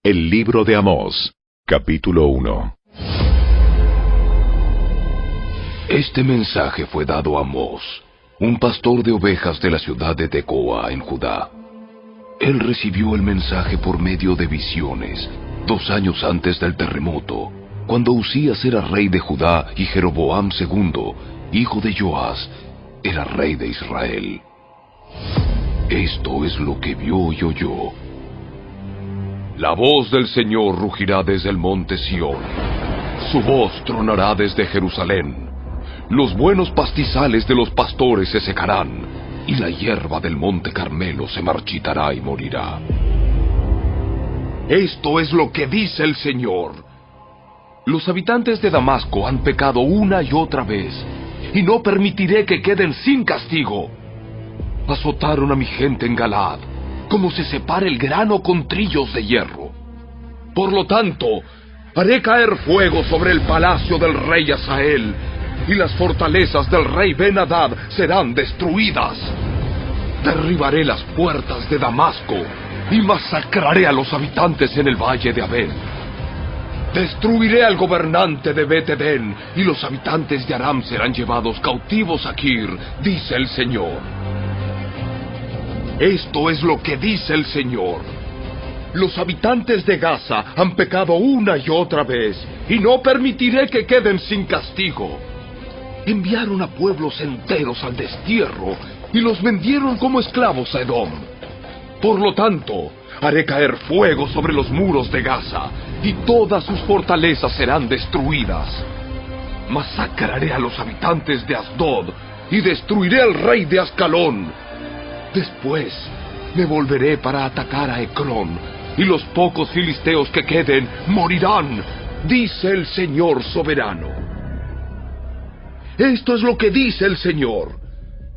El libro de Amós, capítulo 1. Este mensaje fue dado a Amós, un pastor de ovejas de la ciudad de Tecoa, en Judá. Él recibió el mensaje por medio de visiones, 2 años antes del terremoto, cuando Uzías era rey de Judá y Jeroboam II, hijo de Joás, era rey de Israel. Esto es lo que vio y oyó. La voz del Señor rugirá desde el monte Sión. Su voz tronará desde Jerusalén. Los buenos pastizales de los pastores se secarán, y la hierba del monte Carmelo se marchitará y morirá. Esto es lo que dice el Señor. Los habitantes de Damasco han pecado una y otra vez, y no permitiré que queden sin castigo. Azotaron a mi gente en Galaad, como se separa el grano con trillos de hierro. Por lo tanto, haré caer fuego sobre el palacio del rey Hazael, y las fortalezas del rey Ben-Hadad serán destruidas. Derribaré las puertas de Damasco, y masacraré a los habitantes en el valle de Abel. Destruiré al gobernante de Bet-Edén, y los habitantes de Aram serán llevados cautivos a Kir, dice el Señor. Esto es lo que dice el Señor. Los habitantes de Gaza han pecado una y otra vez, y no permitiré que queden sin castigo. Enviaron a pueblos enteros al destierro, y los vendieron como esclavos a Edom. Por lo tanto, haré caer fuego sobre los muros de Gaza, y todas sus fortalezas serán destruidas. Masacraré a los habitantes de Asdod, y destruiré al rey de Ascalón. Después me volveré para atacar a Ecrón, y los pocos filisteos que queden morirán, dice el Señor soberano. Esto es lo que dice el Señor.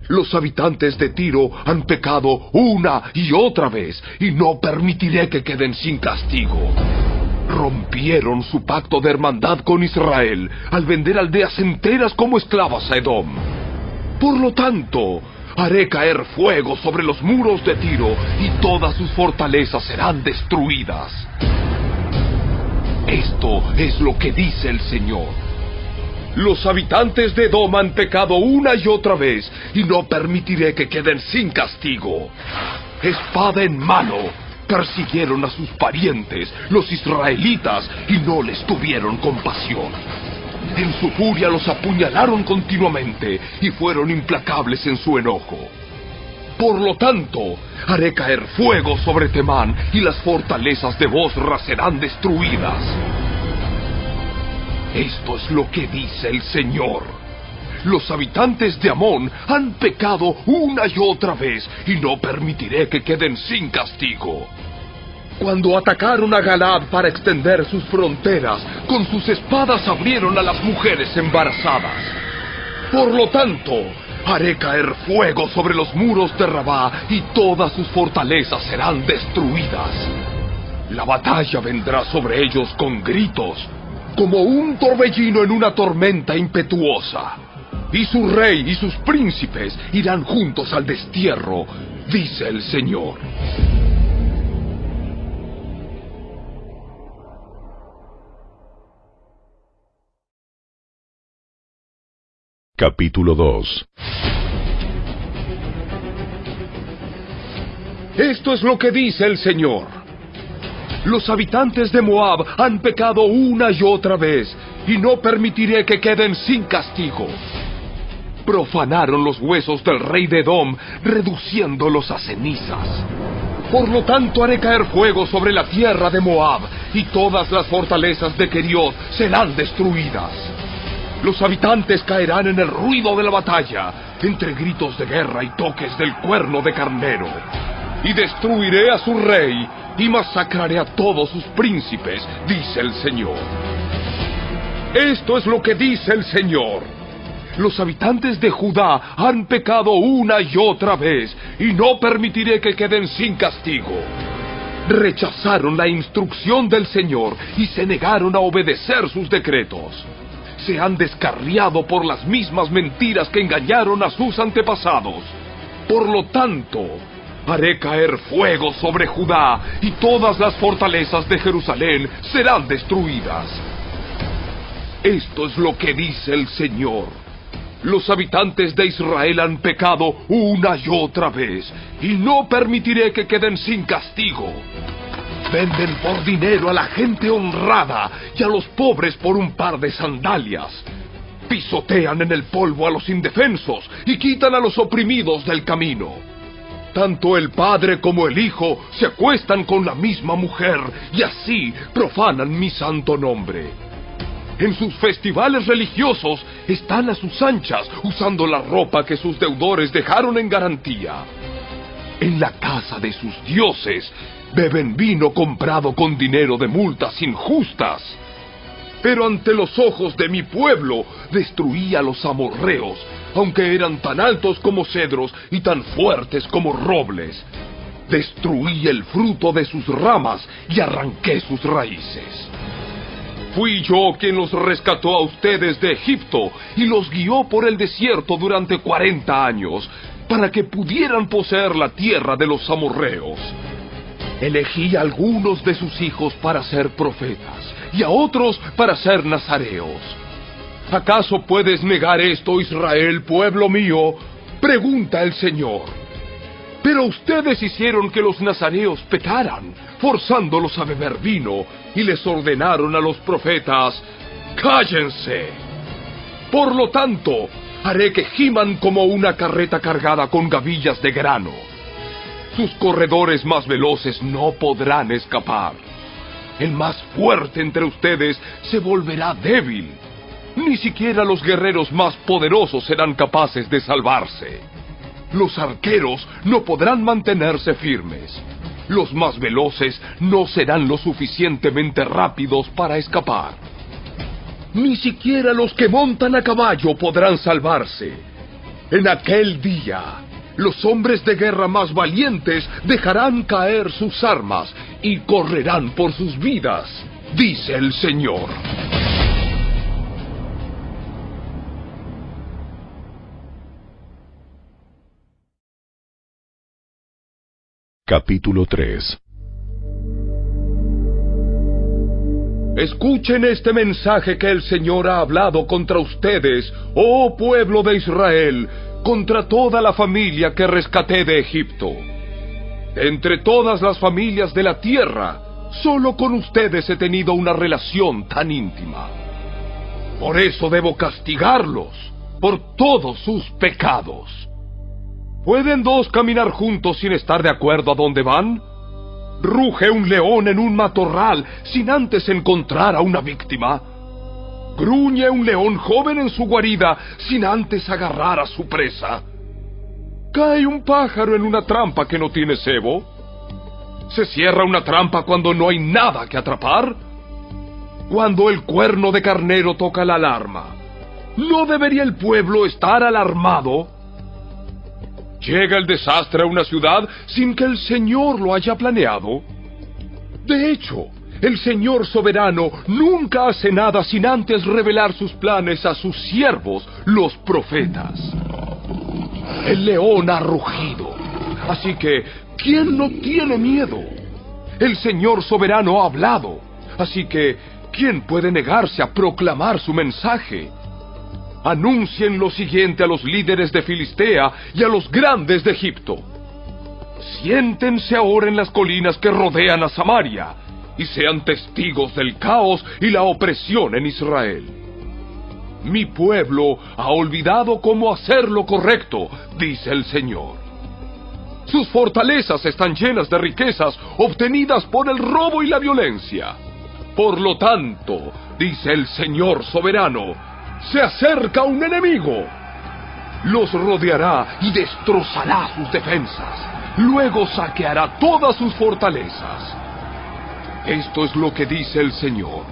Los habitantes de Tiro han pecado una y otra vez, y no permitiré que queden sin castigo. Rompieron su pacto de hermandad con Israel al vender aldeas enteras como esclavas a Edom. Por lo tanto, haré caer fuego sobre los muros de Tiro, y todas sus fortalezas serán destruidas. Esto es lo que dice el Señor. Los habitantes de Edom han pecado una y otra vez, y no permitiré que queden sin castigo. Espada en mano, persiguieron a sus parientes, los israelitas, y no les tuvieron compasión. En su furia los apuñalaron continuamente, y fueron implacables en su enojo. Por lo tanto, haré caer fuego sobre Temán, y las fortalezas de Bosra serán destruidas. Esto es lo que dice el Señor. Los habitantes de Amón han pecado una y otra vez, y no permitiré que queden sin castigo. Cuando atacaron a Galaad para extender sus fronteras, con sus espadas abrieron a las mujeres embarazadas. Por lo tanto, haré caer fuego sobre los muros de Rabá, y todas sus fortalezas serán destruidas. La batalla vendrá sobre ellos con gritos, como un torbellino en una tormenta impetuosa. Y su rey y sus príncipes irán juntos al destierro, dice el Señor. Capítulo 2. Esto es lo que dice el Señor. Los habitantes de Moab han pecado una y otra vez, y no permitiré que queden sin castigo. Profanaron los huesos del rey de Edom, reduciéndolos a cenizas. Por lo tanto, haré caer fuego sobre la tierra de Moab, y todas las fortalezas de Keriot serán destruidas. Los habitantes caerán en el ruido de la batalla, entre gritos de guerra y toques del cuerno de carnero. Y destruiré a su rey, y masacraré a todos sus príncipes, dice el Señor. Esto es lo que dice el Señor. Los habitantes de Judá han pecado una y otra vez, y no permitiré que queden sin castigo. Rechazaron la instrucción del Señor, y se negaron a obedecer sus decretos. Se han descarriado por las mismas mentiras que engañaron a sus antepasados. Por lo tanto, Haré caer fuego sobre Judá, y todas las fortalezas de Jerusalén serán destruidas. Esto es lo que dice el Señor. Los habitantes de Israel han pecado una y otra vez, y no permitiré que queden sin castigo. Venden por dinero a la gente honrada y a los pobres por un par de sandalias. Pisotean en el polvo a los indefensos y quitan a los oprimidos del camino. Tanto el padre como el hijo se acuestan con la misma mujer y así profanan mi santo nombre. En sus festivales religiosos están a sus anchas usando la ropa que sus deudores dejaron en garantía. En la casa de sus dioses beben vino comprado con dinero de multas injustas. Pero ante los ojos de mi pueblo destruí a los amorreos, aunque eran tan altos como cedros y tan fuertes como robles. Destruí el fruto de sus ramas y arranqué sus raíces. Fui yo quien los rescató a ustedes de Egipto y los guió por el desierto durante 40 años, para que pudieran poseer la tierra de los amorreos. Elegí a algunos de sus hijos para ser profetas y a otros para ser nazareos. ¿Acaso puedes negar esto, Israel, pueblo mío? Pregunta el Señor. Pero ustedes hicieron que los nazareos pecaran, forzándolos a beber vino, y les ordenaron a los profetas: ¡cállense! Por lo tanto, haré que giman como una carreta cargada con gavillas de grano. Sus corredores más veloces no podrán escapar. El más fuerte entre ustedes se volverá débil. Ni siquiera los guerreros más poderosos serán capaces de salvarse. Los arqueros no podrán mantenerse firmes. Los más veloces no serán lo suficientemente rápidos para escapar. Ni siquiera los que montan a caballo podrán salvarse. En aquel día, los hombres de guerra más valientes dejarán caer sus armas y correrán por sus vidas, dice el Señor. Capítulo 3. Escuchen este mensaje que el Señor ha hablado contra ustedes, oh pueblo de Israel, contra toda la familia que rescaté de Egipto. Entre todas las familias de la tierra, solo con ustedes he tenido una relación tan íntima. Por eso debo castigarlos, por todos sus pecados. ¿Pueden dos caminar juntos sin estar de acuerdo a dónde van? ¿Ruge un león en un matorral sin antes encontrar a una víctima? ¿Gruñe un león joven en su guarida sin antes agarrar a su presa? ¿Cae un pájaro en una trampa que no tiene cebo? ¿Se cierra una trampa cuando no hay nada que atrapar? Cuando el cuerno de carnero toca la alarma, ¿no debería el pueblo estar alarmado? ¿Llega el desastre a una ciudad sin que el Señor lo haya planeado? De hecho, el Señor soberano nunca hace nada sin antes revelar sus planes a sus siervos, los profetas. El león ha rugido, así que ¿quién no tiene miedo? El Señor soberano ha hablado, así que ¿quién puede negarse a proclamar su mensaje? Anuncien lo siguiente a los líderes de Filistea y a los grandes de Egipto. Siéntense ahora en las colinas que rodean a Samaria y sean testigos del caos y la opresión en Israel. Mi pueblo ha olvidado cómo hacer lo correcto, dice el Señor. Sus fortalezas están llenas de riquezas obtenidas por el robo y la violencia. Por lo tanto, dice el Señor soberano, se acerca un enemigo. Los rodeará y destrozará sus defensas. Luego saqueará todas sus fortalezas. Esto es lo que dice el Señor.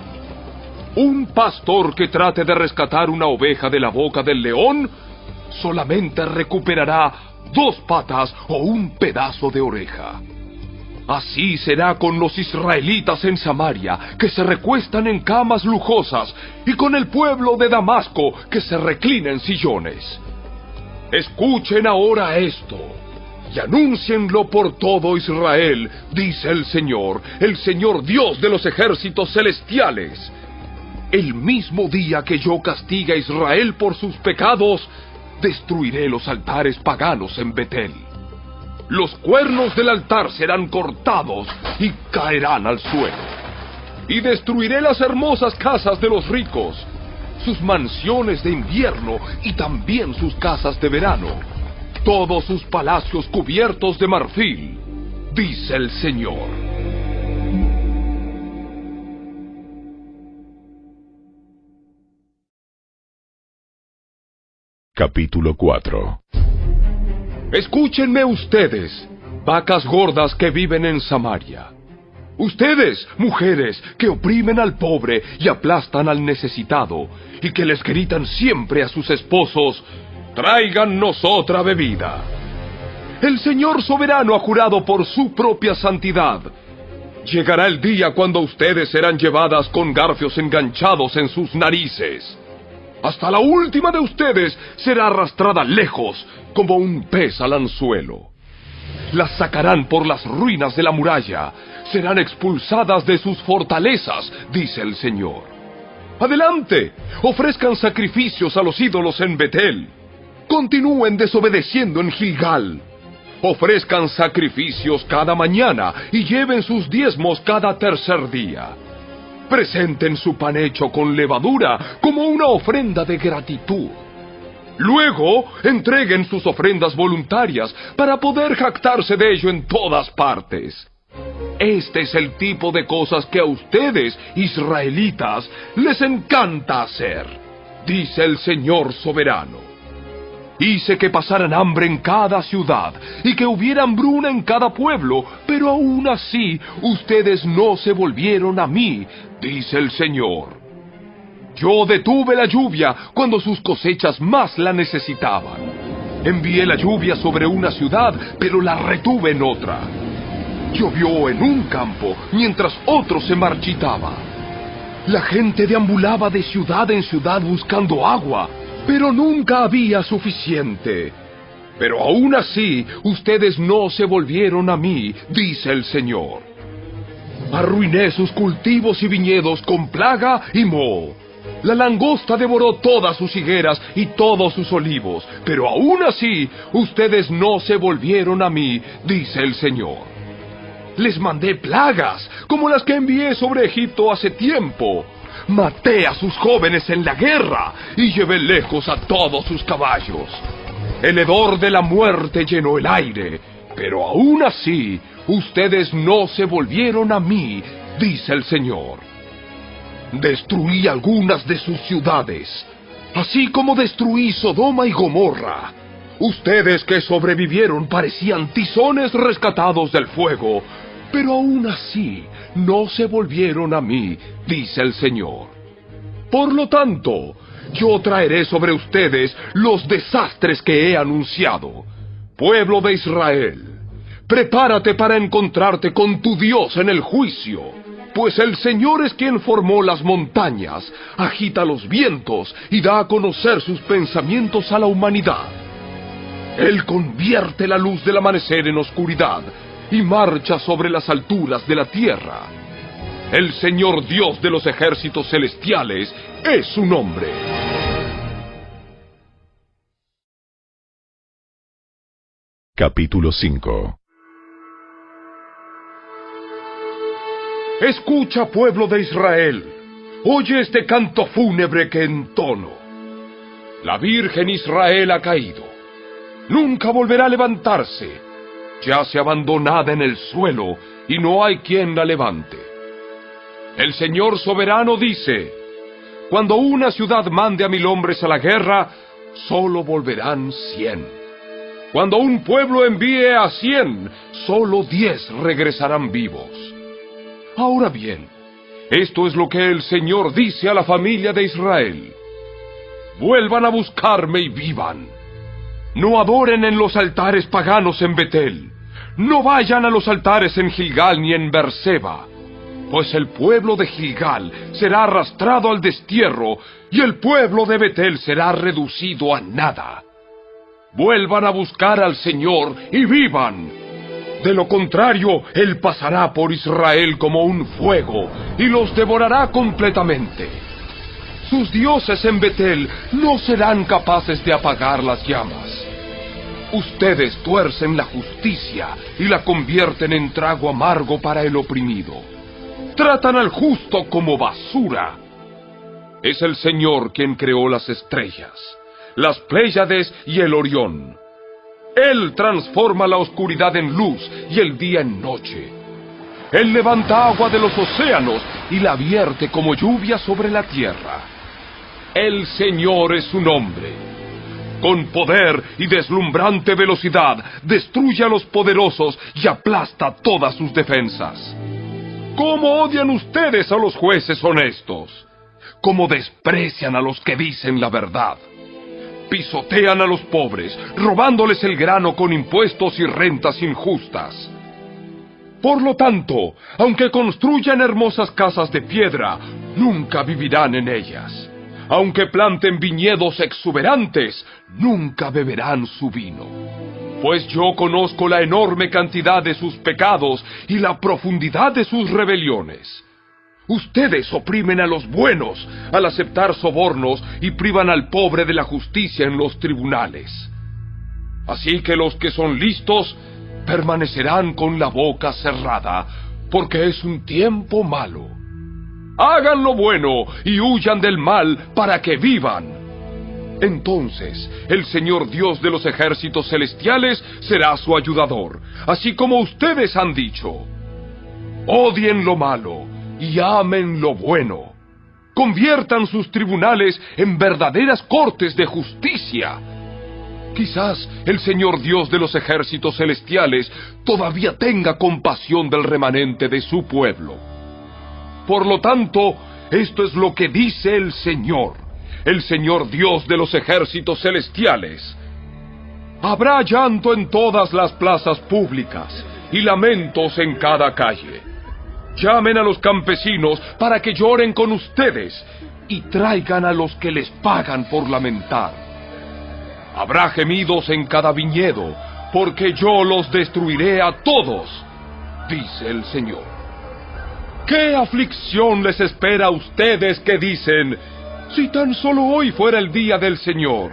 Un pastor que trate de rescatar una oveja de la boca del león solamente recuperará 2 patas o un pedazo de oreja. Así será con los israelitas en Samaria, que se recuestan en camas lujosas, y con el pueblo de Damasco, que se reclina en sillones. Escuchen ahora esto. y anúncienlo por todo Israel, dice el Señor Dios de los ejércitos celestiales. El mismo día que yo castigue a Israel por sus pecados, destruiré los altares paganos en Betel. Los cuernos del altar serán cortados y caerán al suelo. Y destruiré las hermosas casas de los ricos, sus mansiones de invierno y también sus casas de verano, todos sus palacios cubiertos de marfil, dice el Señor. Capítulo 4. Escúchenme ustedes, vacas gordas que viven en Samaria. Ustedes, mujeres, que oprimen al pobre y aplastan al necesitado, y que les gritan siempre a sus esposos, tráigannos otra bebida. El Señor soberano ha jurado por su propia santidad. Llegará el día cuando ustedes serán llevadas con garfios enganchados en sus narices. Hasta la última de ustedes será arrastrada lejos, como un pez al anzuelo. Las sacarán por las ruinas de la muralla, serán expulsadas de sus fortalezas, dice el Señor. Adelante, ofrezcan sacrificios a los ídolos en Betel. Continúen desobedeciendo en Gilgal. Ofrezcan sacrificios cada mañana y lleven sus diezmos cada tercer día. Presenten su pan hecho con levadura como una ofrenda de gratitud. Luego, entreguen sus ofrendas voluntarias para poder jactarse de ello en todas partes. Este es el tipo de cosas que a ustedes, israelitas, les encanta hacer, dice el Señor soberano. Hice que pasaran hambre en cada ciudad y que hubiera hambruna en cada pueblo, pero aún así ustedes no se volvieron a mí, dice el Señor. Yo detuve la lluvia cuando sus cosechas más la necesitaban. Envié la lluvia sobre una ciudad, pero la retuve en otra. Llovió en un campo, mientras otro se marchitaba. La gente deambulaba de ciudad en ciudad buscando agua, pero nunca había suficiente. Pero aún así, ustedes no se volvieron a mí, dice el Señor. Arruiné sus cultivos y viñedos con plaga y moho. La langosta devoró todas sus higueras y todos sus olivos, pero aún así, ustedes no se volvieron a mí, dice el Señor. Les mandé plagas, como las que envié sobre Egipto hace tiempo. Maté a sus jóvenes en la guerra y llevé lejos a todos sus caballos. El hedor de la muerte llenó el aire, pero aún así, ustedes no se volvieron a mí, dice el Señor. Destruí algunas de sus ciudades, así como destruí Sodoma y Gomorra. Ustedes que sobrevivieron parecían tizones rescatados del fuego, pero aún así no se volvieron a mí, dice el Señor. Por lo tanto, yo traeré sobre ustedes los desastres que he anunciado. Pueblo de Israel, prepárate para encontrarte con tu Dios en el juicio. Pues el Señor es quien formó las montañas, agita los vientos y da a conocer sus pensamientos a la humanidad. Él convierte la luz del amanecer en oscuridad y marcha sobre las alturas de la tierra. El Señor Dios de los ejércitos celestiales es su nombre. Capítulo 5. Escucha, pueblo de Israel, oye este canto fúnebre que entono. La Virgen Israel ha caído, nunca volverá a levantarse, yace abandonada en el suelo y no hay quien la levante. El Señor soberano dice, cuando una ciudad mande a 1000 hombres a la guerra, solo volverán 100. Cuando un pueblo envíe a 100, solo 10 regresarán vivos. Ahora bien, esto es lo que el Señor dice a la familia de Israel. Vuelvan a buscarme y vivan. No adoren en los altares paganos en Betel. No vayan a los altares en Gilgal ni en Berseba, pues el pueblo de Gilgal será arrastrado al destierro y el pueblo de Betel será reducido a nada. Vuelvan a buscar al Señor y vivan. De lo contrario, Él pasará por Israel como un fuego y los devorará completamente. Sus dioses en Betel no serán capaces de apagar las llamas. Ustedes tuercen la justicia y la convierten en trago amargo para el oprimido. Tratan al justo como basura. Es el Señor quien creó las estrellas, las Pléyades y el Orión. Él transforma la oscuridad en luz y el día en noche. Él levanta agua de los océanos y la vierte como lluvia sobre la tierra. El Señor es su nombre. Con poder y deslumbrante velocidad destruye a los poderosos y aplasta todas sus defensas. ¿Cómo odian ustedes a los jueces honestos? ¿Cómo desprecian a los que dicen la verdad? Pisotean a los pobres, robándoles el grano con impuestos y rentas injustas. Por lo tanto, aunque construyan hermosas casas de piedra, nunca vivirán en ellas. Aunque planten viñedos exuberantes, nunca beberán su vino. Pues yo conozco la enorme cantidad de sus pecados y la profundidad de sus rebeliones. Ustedes oprimen a los buenos al aceptar sobornos y privan al pobre de la justicia en los tribunales. Así que los que son listos permanecerán con la boca cerrada, porque es un tiempo malo. Hagan lo bueno y huyan del mal para que vivan. Entonces el Señor Dios de los ejércitos celestiales será su ayudador, así como ustedes han dicho. Odien lo malo y amen lo bueno. Conviertan sus tribunales en verdaderas cortes de justicia. Quizás el Señor Dios de los ejércitos celestiales todavía tenga compasión del remanente de su pueblo. Por lo tanto, esto es lo que dice el Señor Dios de los ejércitos celestiales. Habrá llanto en todas las plazas públicas y lamentos en cada calle. Llamen a los campesinos para que lloren con ustedes y traigan a los que les pagan por lamentar. Habrá gemidos en cada viñedo, porque yo los destruiré a todos, dice el Señor. ¿Qué aflicción les espera a ustedes que dicen, si tan solo hoy fuera el día del Señor?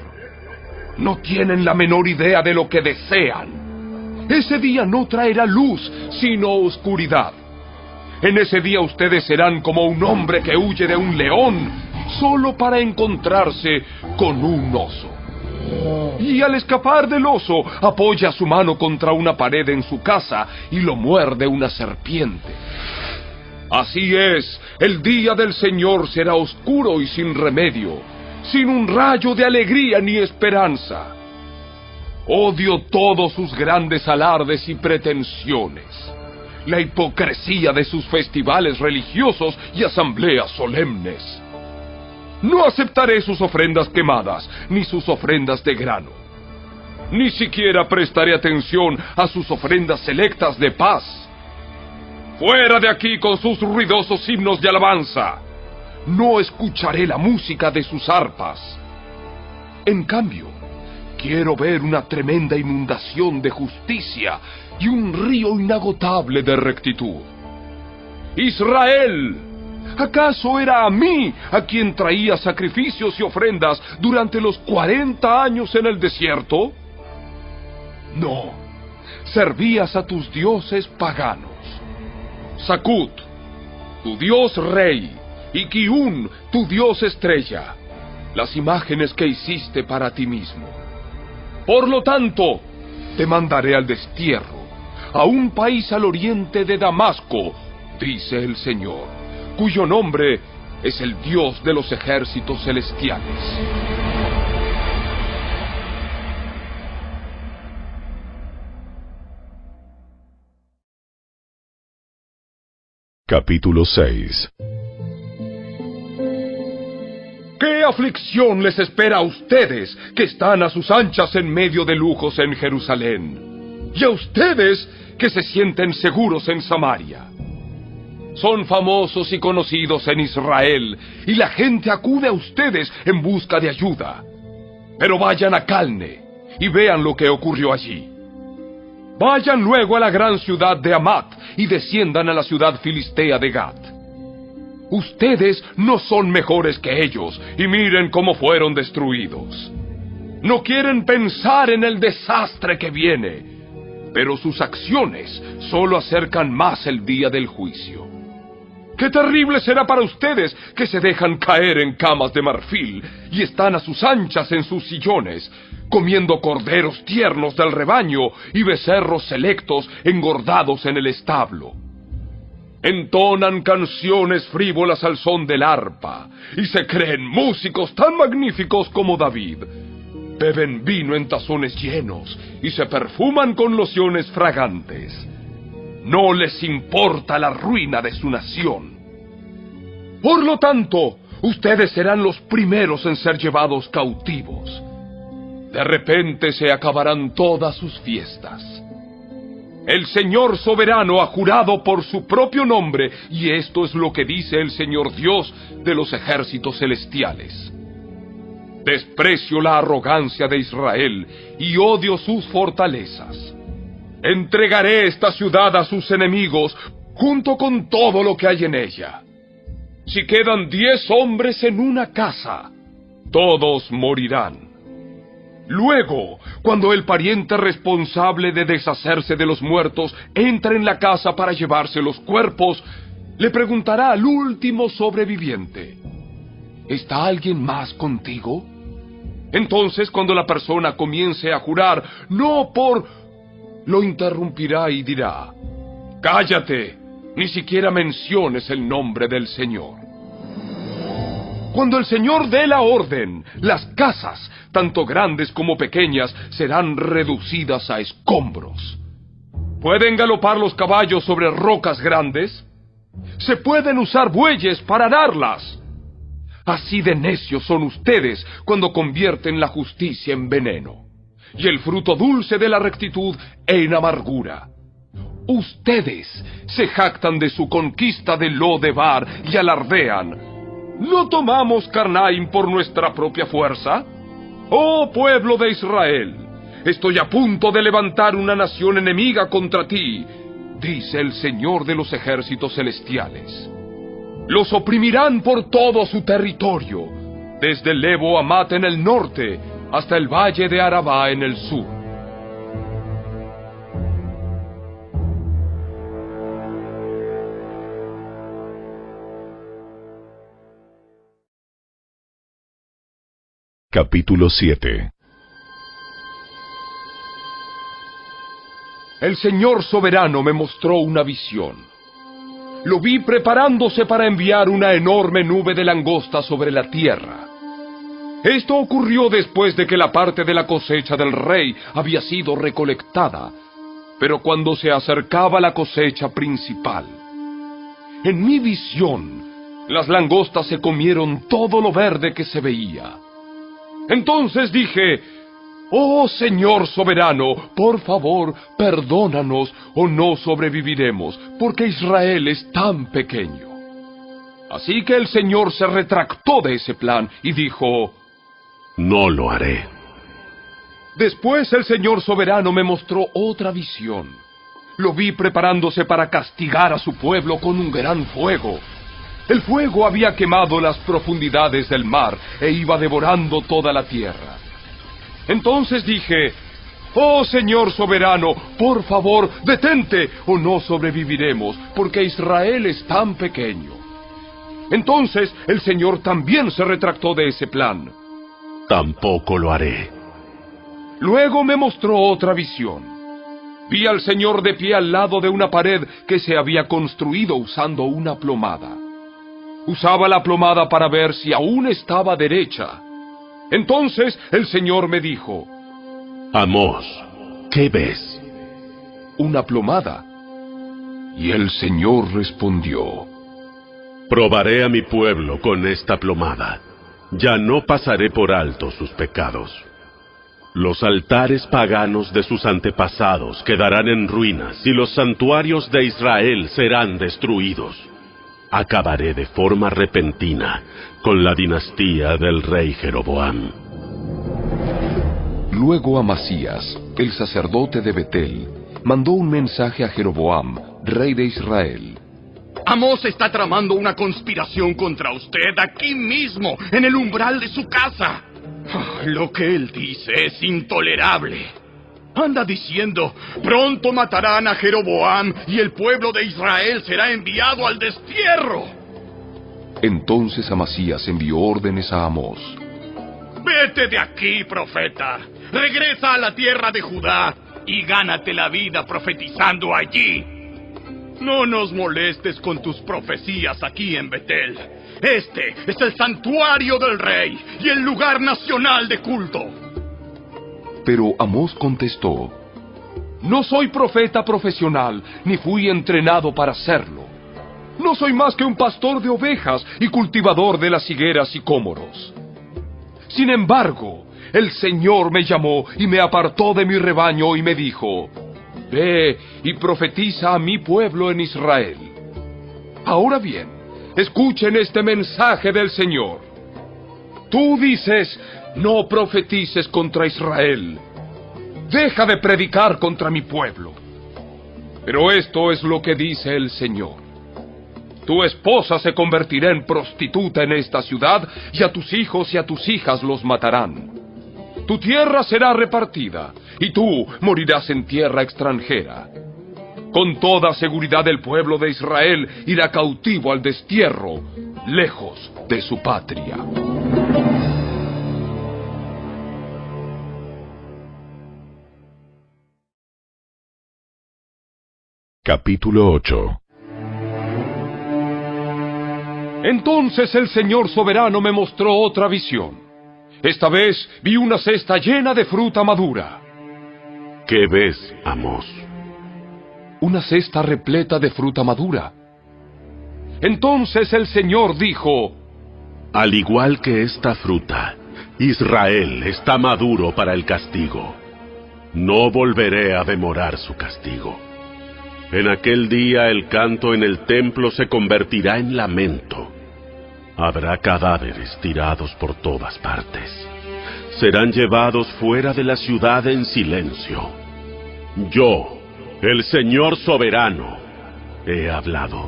No tienen la menor idea de lo que desean. Ese día no traerá luz, sino oscuridad. En ese día ustedes serán como un hombre que huye de un león solo para encontrarse con un oso. Y al escapar del oso, apoya su mano contra una pared en su casa y lo muerde una serpiente. Así es, el día del Señor será oscuro y sin remedio, sin un rayo de alegría ni esperanza. Odio todos sus grandes alardes y pretensiones, la hipocresía de sus festivales religiosos y asambleas solemnes. No aceptaré sus ofrendas quemadas, ni sus ofrendas de grano. Ni siquiera prestaré atención a sus ofrendas selectas de paz. ¡Fuera de aquí con sus ruidosos himnos de alabanza! No escucharé la música de sus arpas. En cambio, quiero ver una tremenda inundación de justicia y un río inagotable de rectitud. ¡Israel! ¿Acaso era a mí a quien traía sacrificios y ofrendas durante los 40 años en el desierto? No, servías a tus dioses paganos. Sakut, tu dios rey, y Kiun, tu dios estrella, las imágenes que hiciste para ti mismo. Por lo tanto, te mandaré al destierro, a un país al oriente de Damasco, dice el Señor, cuyo nombre es el Dios de los ejércitos celestiales. Capítulo 6. ¿Qué aflicción les espera a ustedes que están a sus anchas en medio de lujos en Jerusalén? Y a ustedes que se sienten seguros en Samaria. Son famosos y conocidos en Israel, y la gente acude a ustedes en busca de ayuda. Pero vayan a Calne y vean lo que ocurrió allí. Vayan luego a la gran ciudad de Hamat y desciendan a la ciudad filistea de Gat. Ustedes no son mejores que ellos, y miren cómo fueron destruidos. No quieren pensar en el desastre que viene, pero sus acciones solo acercan más el día del juicio. ¡Qué terrible será para ustedes que se dejan caer en camas de marfil y están a sus anchas en sus sillones, comiendo corderos tiernos del rebaño y becerros selectos engordados en el establo! Entonan canciones frívolas al son del arpa y se creen músicos tan magníficos como David. Beben vino en tazones llenos y se perfuman con lociones fragantes. No les importa la ruina de su nación. Por lo tanto, ustedes serán los primeros en ser llevados cautivos. De repente se acabarán todas sus fiestas. El Señor soberano ha jurado por su propio nombre, y esto es lo que dice el Señor Dios de los ejércitos celestiales. Desprecio la arrogancia de Israel y odio sus fortalezas. Entregaré esta ciudad a sus enemigos, junto con todo lo que hay en ella. Si quedan 10 hombres en una casa, todos morirán. Luego, cuando el pariente responsable de deshacerse de los muertos entre en la casa para llevarse los cuerpos, le preguntará al último sobreviviente: ¿está alguien más contigo? Entonces, cuando la persona comience a jurar, lo interrumpirá y dirá: «Cállate, ni siquiera menciones el nombre del Señor». Cuando el Señor dé la orden, las casas, tanto grandes como pequeñas, serán reducidas a escombros. ¿Pueden galopar los caballos sobre rocas grandes? ¿Se pueden usar bueyes para ararlas? Así de necios son ustedes cuando convierten la justicia en veneno, y el fruto dulce de la rectitud en amargura. Ustedes se jactan de su conquista de Lo-debar y alardean: ¿no tomamos Carnaim por nuestra propia fuerza? ¡Oh pueblo de Israel! Estoy a punto de levantar una nación enemiga contra ti, dice el Señor de los ejércitos celestiales. Los oprimirán por todo su territorio, desde el Lebo Hamat en el norte hasta el valle de Arabá en el sur. Capítulo 7. El Señor soberano me mostró una visión. Lo vi preparándose para enviar una enorme nube de langosta sobre la tierra. Esto ocurrió después de que la parte de la cosecha del rey había sido recolectada, pero cuando se acercaba la cosecha principal. En mi visión, las langostas se comieron todo lo verde que se veía. Entonces dije: «Oh Señor soberano, por favor, perdónanos o no sobreviviremos, porque Israel es tan pequeño». Así que el Señor se retractó de ese plan y dijo: «No lo haré». Después el Señor soberano me mostró otra visión. Lo vi preparándose para castigar a su pueblo con un gran fuego. El fuego había quemado las profundidades del mar e iba devorando toda la tierra. Entonces dije: «Oh Señor soberano, por favor, detente o no sobreviviremos, porque Israel es tan pequeño». Entonces el Señor también se retractó de ese plan. «Tampoco lo haré». Luego me mostró otra visión. Vi al Señor de pie al lado de una pared que se había construido usando una plomada. Usaba la plomada para ver si aún estaba derecha. Entonces el Señor me dijo: «Amós, ¿qué ves?» «Una plomada». Y el Señor respondió: «Probaré a mi pueblo con esta plomada. Ya no pasaré por alto sus pecados. Los altares paganos de sus antepasados quedarán en ruinas y los santuarios de Israel serán destruidos. Acabaré de forma repentina con la dinastía del rey Jeroboam». Luego Amasías, el sacerdote de Betel, mandó un mensaje a Jeroboam, rey de Israel. Amós está tramando una conspiración contra usted aquí mismo, en el umbral de su casa. Lo que él dice es intolerable. Anda diciendo, pronto matarán a Jeroboam y el pueblo de Israel será enviado al destierro. Entonces Amasías envió órdenes a Amós. Vete de aquí, profeta. Regresa a la tierra de Judá y gánate la vida profetizando allí. No nos molestes con tus profecías aquí en Betel. Este es el santuario del rey y el lugar nacional de culto. Pero Amós contestó: no soy profeta profesional, ni fui entrenado para serlo. No soy más que un pastor de ovejas y cultivador de las higueras y cómoros. Sin embargo, el Señor me llamó y me apartó de mi rebaño y me dijo: ve y profetiza a mi pueblo en Israel. Ahora bien, escuchen este mensaje del Señor. Tú dices, no profetices contra Israel. Deja de predicar contra mi pueblo. Pero esto es lo que dice el Señor. Tu esposa se convertirá en prostituta en esta ciudad, y a tus hijos y a tus hijas los matarán. Tu tierra será repartida, y tú morirás en tierra extranjera. Con toda seguridad el pueblo de Israel irá cautivo al destierro, lejos de su patria. Capítulo 8. Entonces el Señor soberano me mostró otra visión. Esta vez vi una cesta llena de fruta madura. ¿Qué ves, Amós? Una cesta repleta de fruta madura. Entonces el Señor dijo: al igual que esta fruta, Israel está maduro para el castigo. No volveré a demorar su castigo. En aquel día el canto en el templo se convertirá en lamento. Habrá cadáveres tirados por todas partes. Serán llevados fuera de la ciudad en silencio. Yo, el Señor soberano, he hablado.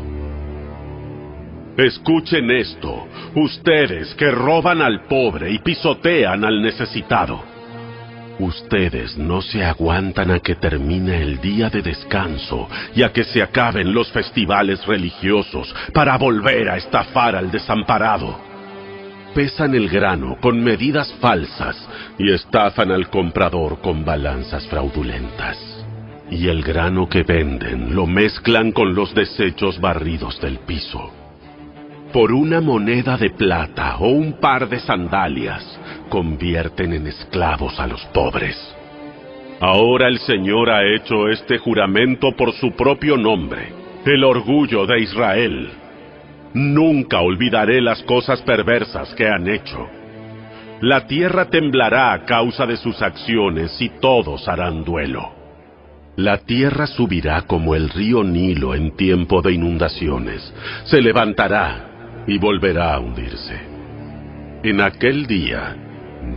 Escuchen esto, ustedes que roban al pobre y pisotean al necesitado. Ustedes no se aguantan a que termine el día de descanso y a que se acaben los festivales religiosos para volver a estafar al desamparado. Pesan el grano con medidas falsas y estafan al comprador con balanzas fraudulentas. Y el grano que venden lo mezclan con los desechos barridos del piso. Por una moneda de plata o un par de sandalias, convierten en esclavos a los pobres. Ahora el Señor ha hecho este juramento por su propio nombre, el orgullo de Israel. Nunca olvidaré las cosas perversas que han hecho. La tierra temblará a causa de sus acciones y todos harán duelo. La tierra subirá como el río Nilo en tiempo de inundaciones. Se levantará y volverá a hundirse. En aquel día,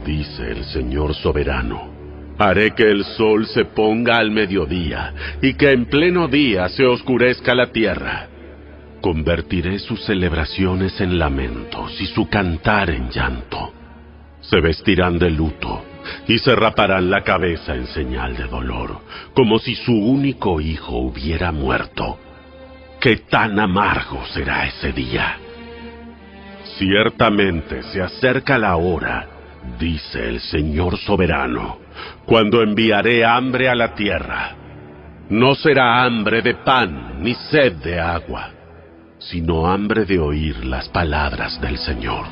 dice el Señor soberano, haré que el sol se ponga al mediodía y que en pleno día se oscurezca la tierra. Convertiré sus celebraciones en lamentos y su cantar en llanto. Se vestirán de luto y se raparán la cabeza en señal de dolor, como si su único hijo hubiera muerto. ¡Qué tan amargo será ese día! Ciertamente se acerca la hora, dice el Señor soberano, cuando enviaré hambre a la tierra. No será hambre de pan ni sed de agua, sino hambre de oír las palabras del Señor.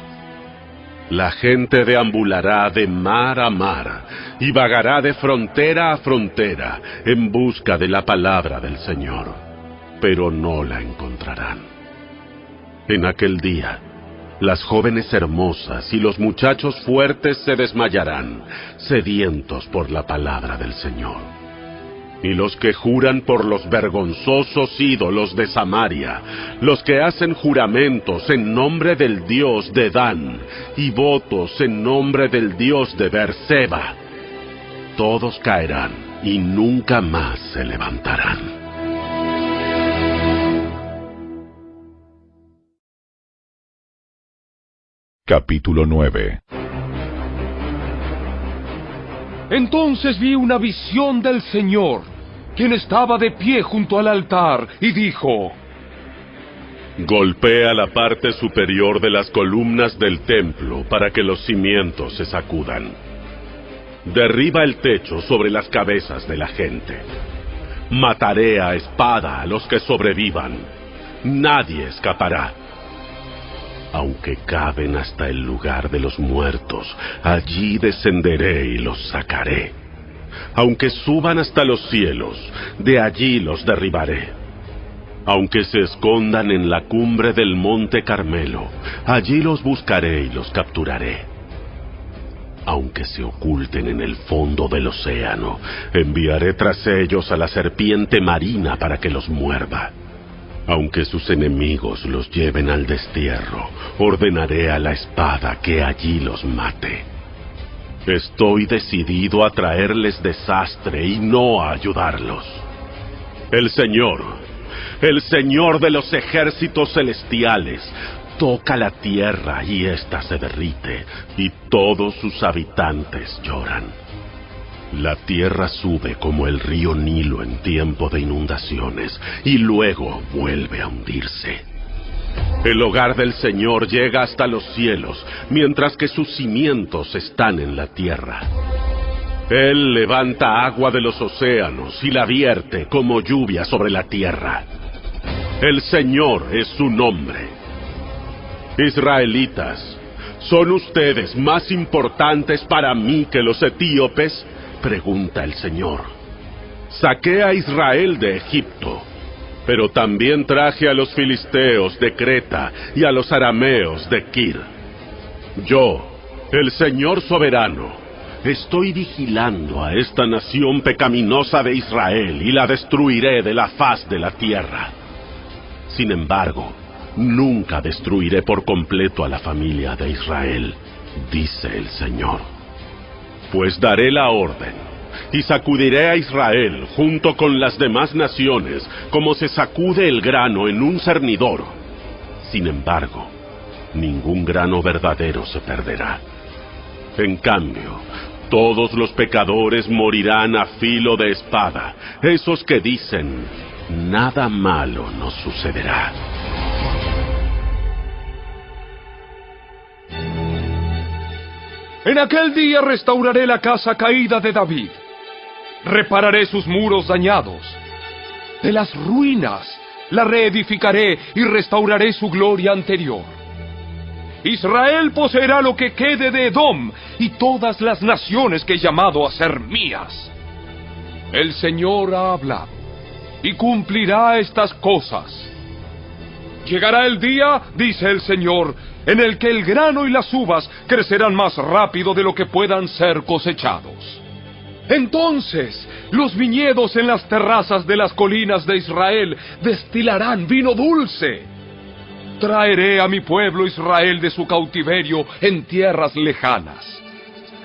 La gente deambulará de mar a mar y vagará de frontera a frontera en busca de la palabra del Señor, pero no la encontrarán. En aquel día, las jóvenes hermosas y los muchachos fuertes se desmayarán, sedientos por la palabra del Señor. Y los que juran por los vergonzosos ídolos de Samaria, los que hacen juramentos en nombre del Dios de Dan y votos en nombre del Dios de Beerseba, todos caerán y nunca más se levantarán. Capítulo 9. Entonces vi una visión del Señor, quien estaba de pie junto al altar, y dijo: Golpea la parte superior de las columnas del templo para que los cimientos se sacudan. Derriba el techo sobre las cabezas de la gente. Mataré a espada a los que sobrevivan. Nadie escapará. Aunque caben hasta el lugar de los muertos, allí descenderé y los sacaré. Aunque suban hasta los cielos, de allí los derribaré. Aunque se escondan en la cumbre del monte Carmelo, allí los buscaré y los capturaré. Aunque se oculten en el fondo del océano, enviaré tras ellos a la serpiente marina para que los muerda. Aunque sus enemigos los lleven al destierro, ordenaré a la espada que allí los mate. Estoy decidido a traerles desastre y no a ayudarlos. El Señor de los ejércitos celestiales, toca la tierra y ésta se derrite, y todos sus habitantes lloran. La tierra sube como el río Nilo en tiempo de inundaciones, y luego vuelve a hundirse. El hogar del Señor llega hasta los cielos, mientras que sus cimientos están en la tierra. Él levanta agua de los océanos y la vierte como lluvia sobre la tierra. El Señor es su nombre. Israelitas, ¿son ustedes más importantes para mí que los etíopes?, pregunta el Señor. Saqué a Israel de Egipto, pero también traje a los filisteos de Creta y a los arameos de Kir. Yo, el Señor soberano, estoy vigilando a esta nación pecaminosa de Israel y la destruiré de la faz de la tierra. Sin embargo, nunca destruiré por completo a la familia de Israel, dice el Señor. Pues daré la orden, y sacudiré a Israel junto con las demás naciones, como se sacude el grano en un cernidor. Sin embargo, ningún grano verdadero se perderá. En cambio, todos los pecadores morirán a filo de espada, esos que dicen, nada malo nos sucederá. En aquel día restauraré la casa caída de David. Repararé sus muros dañados. De las ruinas la reedificaré y restauraré su gloria anterior. Israel poseerá lo que quede de Edom y todas las naciones que he llamado a ser mías. El Señor ha hablado y cumplirá estas cosas. Llegará el día, dice el Señor, en el que el grano y las uvas crecerán más rápido de lo que puedan ser cosechados. Entonces, los viñedos en las terrazas de las colinas de Israel destilarán vino dulce. Traeré a mi pueblo Israel de su cautiverio en tierras lejanas.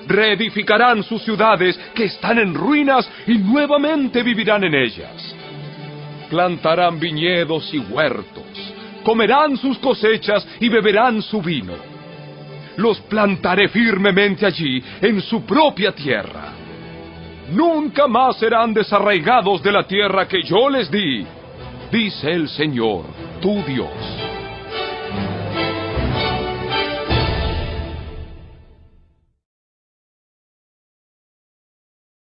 Reedificarán sus ciudades que están en ruinas y nuevamente vivirán en ellas. Plantarán viñedos y huertos. Comerán sus cosechas y beberán su vino. Los plantaré firmemente allí, en su propia tierra. Nunca más serán desarraigados de la tierra que yo les di, dice el Señor, tu Dios.